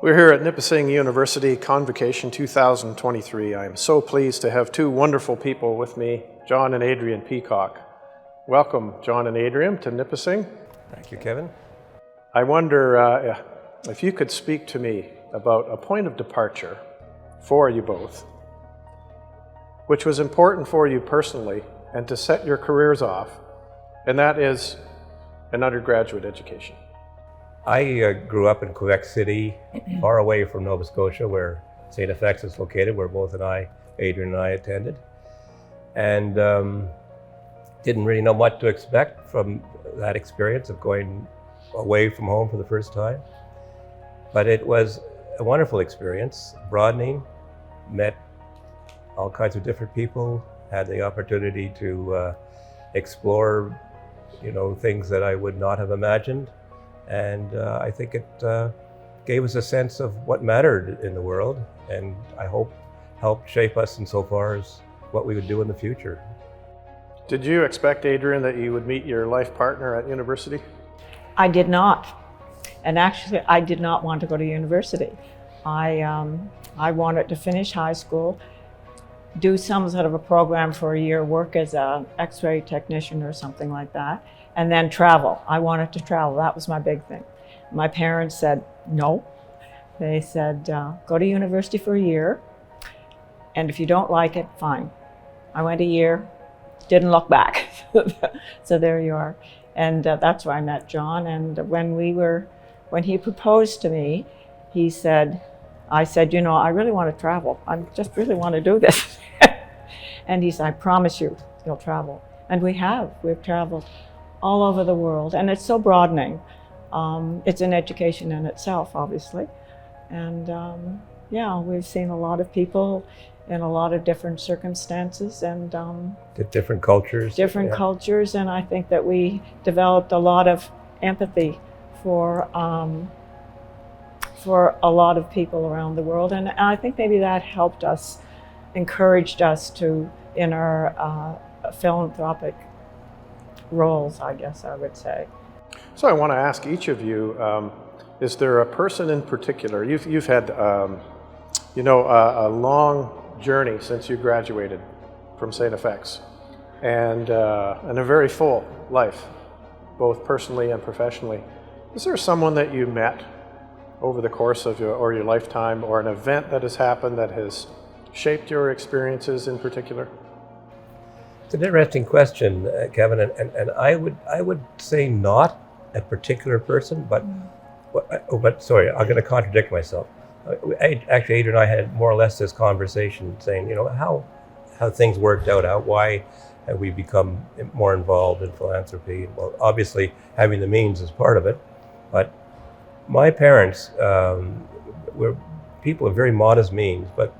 We're here at Nipissing University Convocation 2023. I am so pleased to have two wonderful people with me, John and Adrienne Peacock. Welcome, John and Adrienne, to Nipissing. Thank you, Kevin. I wonder if you could speak to me about a point of departure for you both, which was important for you personally and to set your careers off, and that is an undergraduate education. I grew up in Quebec City, far away from Nova Scotia, where St. FX is located, where both Adrienne and I attended. And didn't really know what to expect from that experience of going away from home for the first time. But it was a wonderful experience, broadening, met all kinds of different people, had the opportunity to explore, things that I would not have imagined. And I think it gave us a sense of what mattered in the world, and I hope helped shape us insofar as what we would do in the future. Did you expect, Adrienne, that you would meet your life partner at university? I did not. And actually, I did not want to go to university. I wanted to finish high school, do some sort of a program for a year, work as an X-ray technician or something like that, and then travel. I wanted to travel. That was my big thing. My parents said no. They said, go to university for a year, and if you don't like it, fine. I went a year, didn't look back. So there you are. And that's where I met John. And when he proposed to me, I said, I really want to travel. I just really want to do this. And he said, I promise you, you'll travel. And we've traveled all over the world, and it's so broadening. It's an education in itself, obviously. And we've seen a lot of people in a lot of different circumstances and Different cultures. Cultures, and I think that we developed a lot of empathy for a lot of people around the world, and I think maybe that helped us, encouraged us to, in our philanthropic roles, I guess I would say. So I want to ask each of you, is there a person in particular, you've had a long journey since you graduated from St. FX, and a very full life, both personally and professionally. Is there someone that you met over the course of your lifetime, or an event that has happened that has shaped your experiences in particular? It's an interesting question, Kevin, and I would say not a particular person, but sorry, I'm going to contradict myself. Actually, Adrienne and I had more or less this conversation, saying, how things worked out, why have we become more involved in philanthropy? Well, obviously, having the means is part of it, but my parents were people of very modest means, but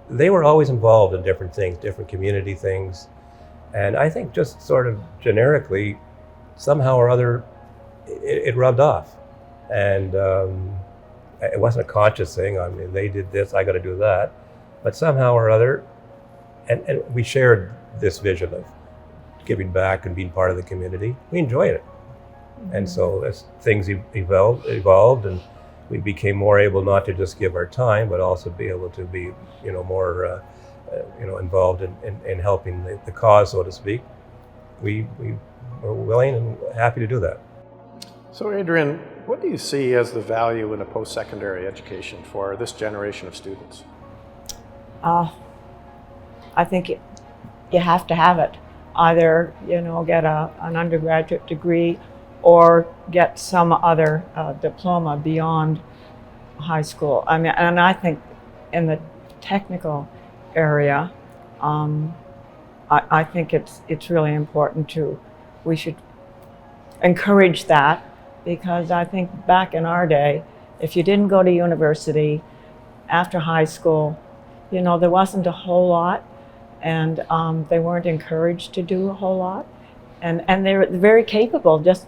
they were always involved in different things, different community things. And I think just sort of generically, somehow or other, it rubbed off. And it wasn't a conscious thing. I mean, they did this, I got to do that. But somehow or other, and we shared this vision of giving back and being part of the community. We enjoyed it. Mm-hmm. And so as things evolved, and we became more able not to just give our time, but also be able to be, more, involved in helping the cause, so to speak. We were willing and happy to do that. So Adrienne, what do you see as the value in a post-secondary education for this generation of students? I think you have to have it. Either, get an undergraduate degree or get some other diploma beyond high school. I mean, and I think in the technical area, I think it's really important we should encourage that, because I think back in our day, if you didn't go to university after high school, there wasn't a whole lot, and they weren't encouraged to do a whole lot, and they're very capable, just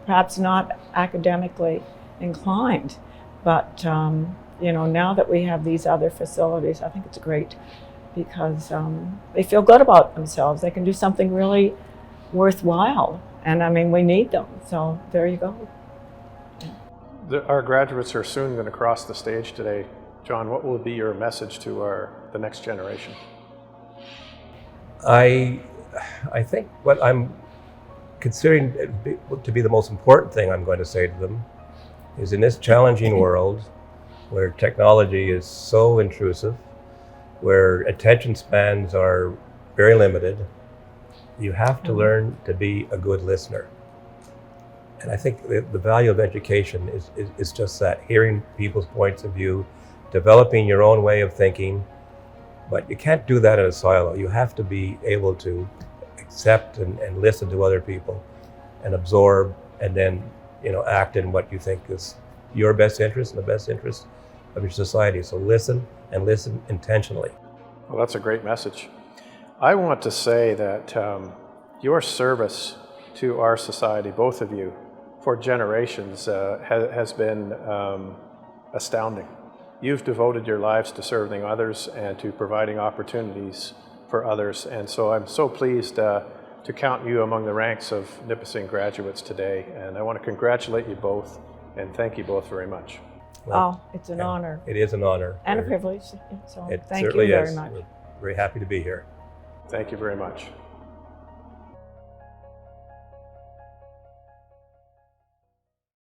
perhaps not academically inclined, but now that we have these other facilities, I think it's great, because they feel good about themselves. They can do something really worthwhile, and I mean, we need them, so there you go. Our graduates are soon going to cross the stage today. John, what will be your message to the next generation? I think what I'm considering to be the most important thing I'm going to say to them is, in this challenging world where technology is so intrusive, where attention spans are very limited, you have to learn to be a good listener. And I think the value of education is just that, hearing people's points of view, developing your own way of thinking. But you can't do that in a silo. You have to be able to accept and listen to other people and absorb, and then act in what you think is your best interest and the best interest of your society. So listen, and listen intentionally. Well, that's a great message. I want to say that your service to our society, both of you, for generations has been astounding. You've devoted your lives to serving others and to providing opportunities for others, and so I'm so pleased to count you among the ranks of Nipissing graduates today, and I want to congratulate you both and thank you both very much. Well, It's an honor. It is an honor. And a privilege. So It thank you certainly very is. much. We're very happy to be here. Thank you very much.